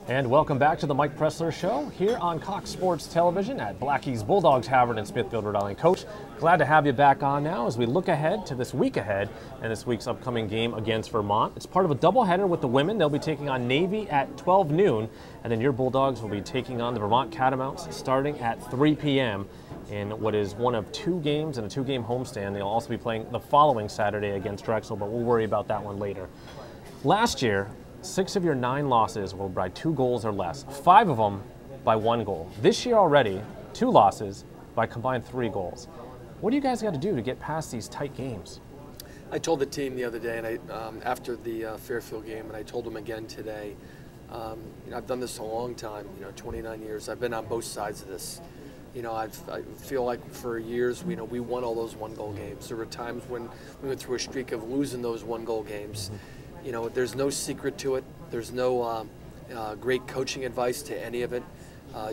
And welcome back to the Mike Pressler Show here on Cox Sports Television at Blackie's Bulldog Tavern in Smithfield, Rhode Island. Coach, glad to have you back on now as we look ahead to this week ahead and this week's upcoming game against Vermont. It's part of a doubleheader with the women. They'll be taking on Navy at 12 noon, and then your Bulldogs will be taking on the Vermont Catamounts starting at 3 p.m. in what is one of two games and a two-game homestand. They'll also be playing the following Saturday against Drexel, but we'll worry about that one later. Last year, 6 of your 9 losses were by 2 goals or less, 5 of them by 1 goal. This year already, 2 losses by combined 3 goals. What do you guys got to do to get past these tight games? I told the team the other day, and after the Fairfield game, and I told them again today, I've done this a long time, 29 years. I've been on both sides of this. I feel like for years, we won all those 1-goal games. There were times when we went through a streak of losing those 1-goal games. There's no secret to it. There's no great coaching advice to any of it.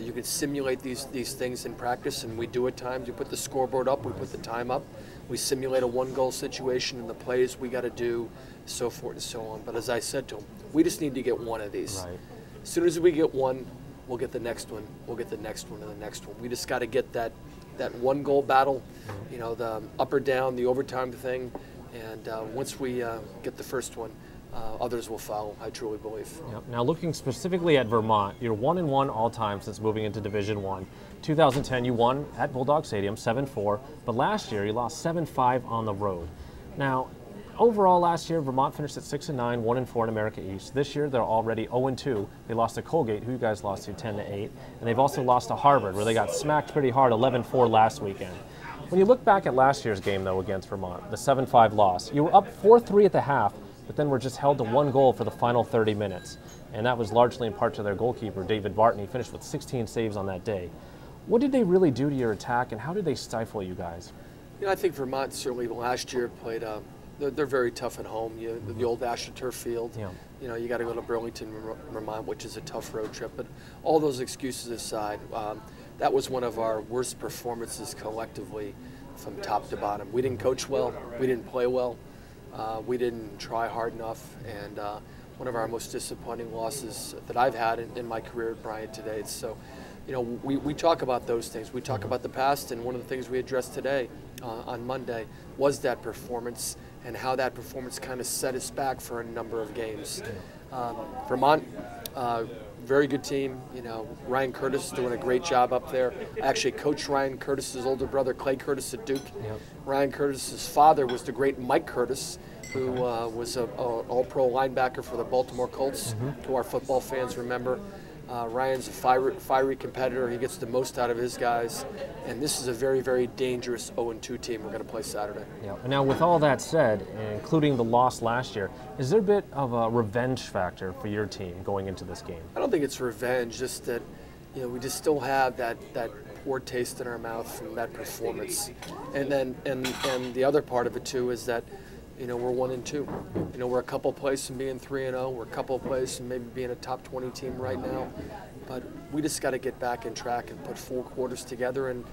You can simulate these things in practice, and we do at times. You put the scoreboard up, we put the time up. We simulate a 1-goal situation and the plays we got to do, so forth and so on. But as I said to them, we just need to get one of these. Right. As soon as we get one, we'll get the next one. We'll get the next one and the next one. We just got to get that 1-goal battle, the up or down, the overtime thing. And once we get the first one, others will follow, I truly believe. Yep. Now looking specifically at Vermont, you're 1-1 all time since moving into Division I. 2010 you won at Bulldog Stadium 7-4, but last year you lost 7-5 on the road. Now overall last year Vermont finished at 6-9, 1-4 in America East. This year they're already 0-2. They lost to Colgate, who you guys lost to 10-8, and they've also lost to Harvard, where they got smacked pretty hard 11-4 last weekend. When you look back at last year's game though against Vermont, the 7-5 loss, you were up 4-3 at the half, but then were just held to 1 goal for the final 30 minutes. And that was largely in part to their goalkeeper, David Barton. He finished with 16 saves on that day. What did they really do to your attack, and how did they stifle you guys? I think Vermont certainly last year played, they're very tough at home. The old AstroTurf field. Yeah. You got to go to Burlington, Vermont, which is a tough road trip. But all those excuses aside, that was one of our worst performances collectively from top to bottom. We didn't coach well. We didn't play well. We didn't try hard enough, and one of our most disappointing losses that I've had in my career at Bryant today. So, we talk about those things. We talk about the past, and one of the things we addressed today on Monday was that performance and how that performance kind of set us back for a number of games. Vermont, very good team. Ryan Curtis is doing a great job up there. I actually coached Ryan Curtis's older brother, Clay Curtis, at Duke. Yep. Ryan Curtis's father was the great Mike Curtis, who was an all-pro linebacker for the Baltimore Colts, who our football fans remember. Ryan's a fiery competitor. He gets the most out of his guys. And this is a very, very dangerous 0-2 team we're going to play Saturday. Yeah. Now, with all that said, including the loss last year, is there a bit of a revenge factor for your team going into this game? I don't think it's revenge, just that we just still have that poor taste in our mouth from that performance. And then and the other part of it, too, is that we're 1-2. We're a couple plays from being 3-0. We're a couple plays from maybe being a top 20 team right now. But we just got to get back in track and put 4 quarters together. And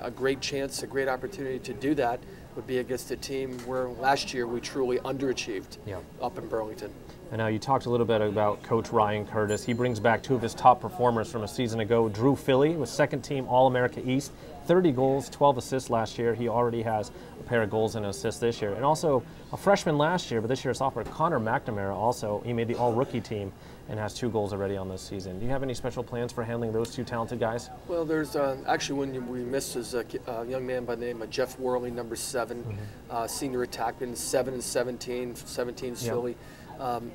a great chance, a great opportunity to do that would be against a team where last year we truly underachieved up in Burlington. And now you talked a little bit about Coach Ryan Curtis. He brings back 2 of his top performers from a season ago. Drew Philly was second-team All-America East, 30 goals, 12 assists last year. He already has a pair of goals and assists this year. And also a freshman last year, but this year a sophomore, Connor McNamara, also he made the All-Rookie team and has 2 goals already on this season. Do you have any special plans for handling those 2 talented guys? Well, there's actually when we missed is a young man by the name of Jeff Worley, number 7, senior attackman, 7 and 17, 17's Philly.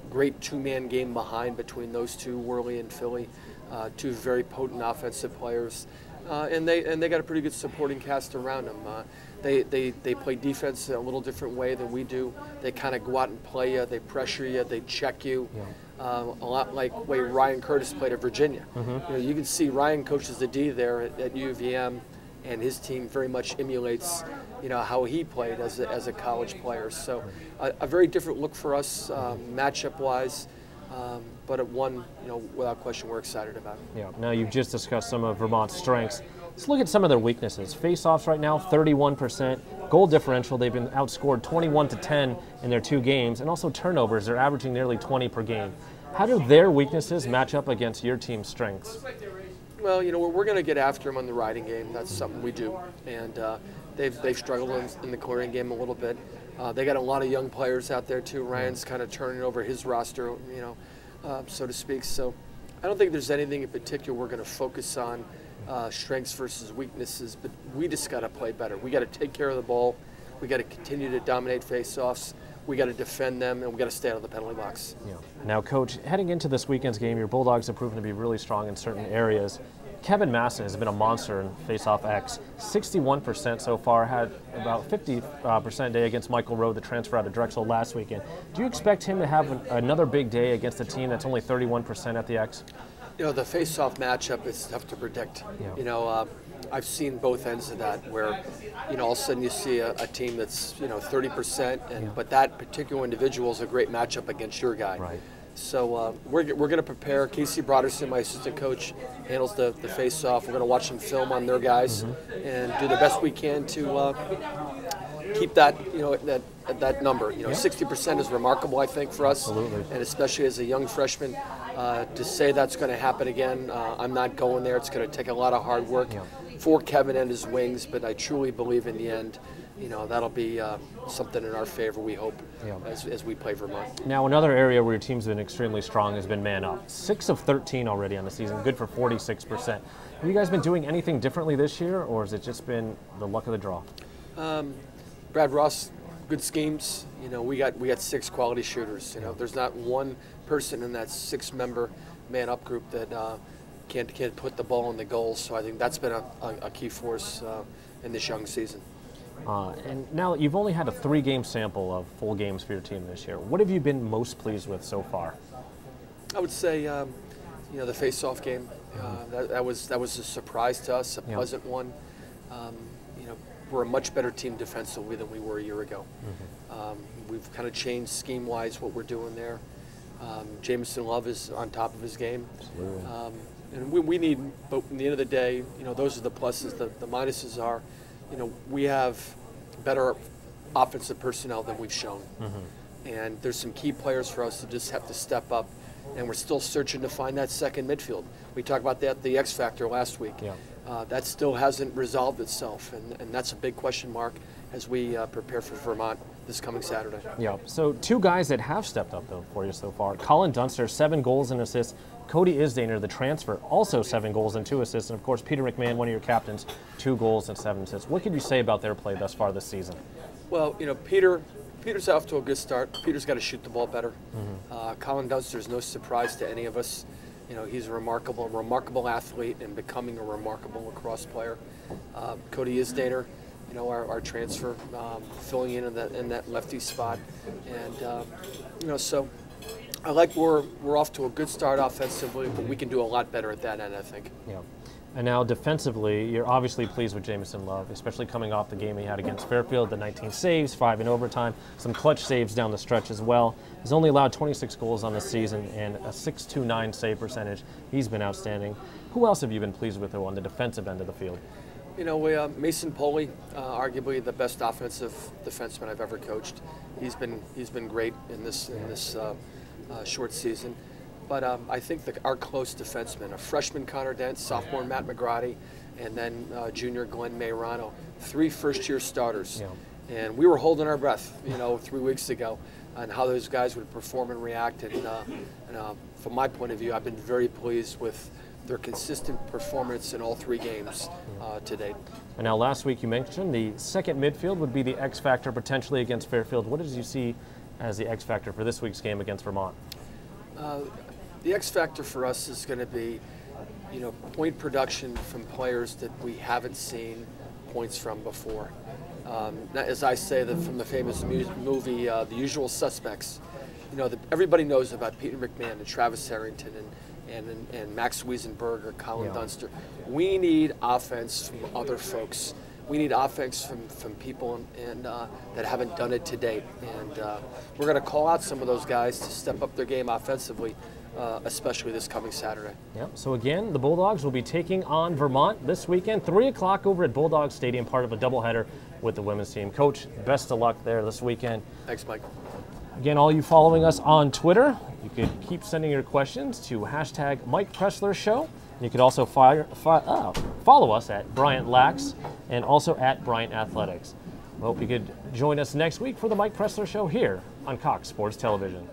Great 2-man game behind between those 2, Worley and Philly. 2 very potent offensive players, and they got a pretty good supporting cast around them. They play defense in a little different way than we do. They kind of go out and play you, they pressure you, they check you. A lot like the way Ryan Curtis played at Virginia. You can see Ryan coaches the D there at UVM, and his team very much emulates how he played as a college player. So a very different look for us matchup-wise, but at one, without question, we're excited about it. Yeah. Now you've just discussed some of Vermont's strengths. Let's look at some of their weaknesses. Face-offs right now, 31%. Goal differential, they've been outscored 21-10 in their 2 games, and also turnovers, they're averaging nearly 20 per game. How do their weaknesses match up against your team's strengths? Well, we're going to get after them on the riding game. That's something we do, and they've struggled in the clearing game a little bit. They got a lot of young players out there too. Ryan's kind of turning over his roster, so to speak. So I don't think there's anything in particular we're going to focus on, strengths versus weaknesses, but we just got to play better. We got to take care of the ball. We got to continue to dominate face-offs. We got to defend them, and we got to stay out of the penalty box. Yeah. Now, Coach, heading into this weekend's game, your Bulldogs have proven to be really strong in certain areas. Kevin Masson has been a monster in face-off X. 61% so far, had about 50% day against Michael Rowe, the transfer out of Drexel last weekend. Do you expect him to have another big day against a team that's only 31% at the X? The face-off matchup is tough to predict. Yeah. I've seen both ends of that, where all of a sudden you see a team that's 30%, but that particular individual is a great matchup against your guy. Right. So we're going to prepare. Casey Broderson, my assistant coach, handles the face-off. We're going to watch them film on their guys and do the best we can to keep that that number. 60% is remarkable, I think, for us. Absolutely. And especially as a young freshman, to say that's going to happen again, I'm not going there. It's going to take a lot of hard work for Kevin and his wings, but I truly believe in the end, that'll be something in our favor, we hope, as we play Vermont. Now, another area where your team's been extremely strong has been man up. 6 of 13 already on the season, good for 46%. Have you guys been doing anything differently this year, or has it just been the luck of the draw? Brad Ross, good schemes. We got 6 quality shooters. There's not one person in that 6-member man up group that can't put the ball in the goals. So I think that's been a key force in this young season. And now you've only had a 3-game sample of full games for your team this year. What have you been most pleased with so far? I would say, the face-off game. That was a surprise to us, a pleasant one. We're a much better team defensively than we were a year ago. We've kind of changed scheme-wise what we're doing there. Jamison Love is on top of his game. Absolutely. And we need, but at the end of the day, those are the pluses. The minuses are, we have better offensive personnel than we've shown. And there's some key players for us to just have to step up. And we're still searching to find that second midfield. We talked about that, the X factor last week. That still hasn't resolved itself, and that's a big question mark as we prepare for Vermont this coming Saturday. Yeah. So 2 guys that have stepped up though for you so far: Colin Dunster, 7 goals and assists. Cody Isdaner, the transfer, also 7 goals and 2 assists, and of course Peter McMahon, one of your captains, 2 goals and 7 assists. What can you say about their play thus far this season? Well, Peter's off to a good start. Peter's got to shoot the ball better. Colin Dunster's no surprise to any of us. He's a remarkable athlete and becoming a remarkable lacrosse player. Cody Isdaner, our transfer, filling in that lefty spot, and so I like we're off to a good start offensively, but we can do a lot better at that end, I think. Yeah. And now defensively, you're obviously pleased with Jamison Love, especially coming off the game he had against Fairfield, the 19 saves, 5 in overtime, some clutch saves down the stretch as well. He's only allowed 26 goals on the season and a .629 save percentage. He's been outstanding. Who else have you been pleased with on the defensive end of the field? Mason Poley, arguably the best offensive defenseman I've ever coached. He's been great in this short season. But I think our close defensemen, a freshman Connor Dent, sophomore Matt McGrady, and then junior Glenn Mayrano, 3 first-year starters. And we were holding our breath, 3 weeks ago, on how those guys would perform and react. And from my point of view, I've been very pleased with their consistent performance in all 3 games to date. And now last week you mentioned the second midfield would be the X factor potentially against Fairfield. What did you see as the X factor for this week's game against Vermont? The X factor for us is going to be, point production from players that we haven't seen points from before. As I say from the famous movie, The Usual Suspects, everybody knows about Peter McMahon and Travis Harrington and Max Wiesenberger, Colin Dunster. We need offense from other folks. We need offense from people that haven't done it to date. And we're going to call out some of those guys to step up their game offensively, especially this coming Saturday. Yep. So again, the Bulldogs will be taking on Vermont this weekend, 3 o'clock over at Bulldog Stadium, part of a doubleheader with the women's team. Coach, best of luck there this weekend. Thanks, Mike. Again, all you following us on Twitter, you could keep sending your questions to hashtag Mike Pressler Show. You could also follow us at Bryant Lax and also at Bryant Athletics. We hope you could join us next week for the Mike Pressler Show here on Cox Sports Television.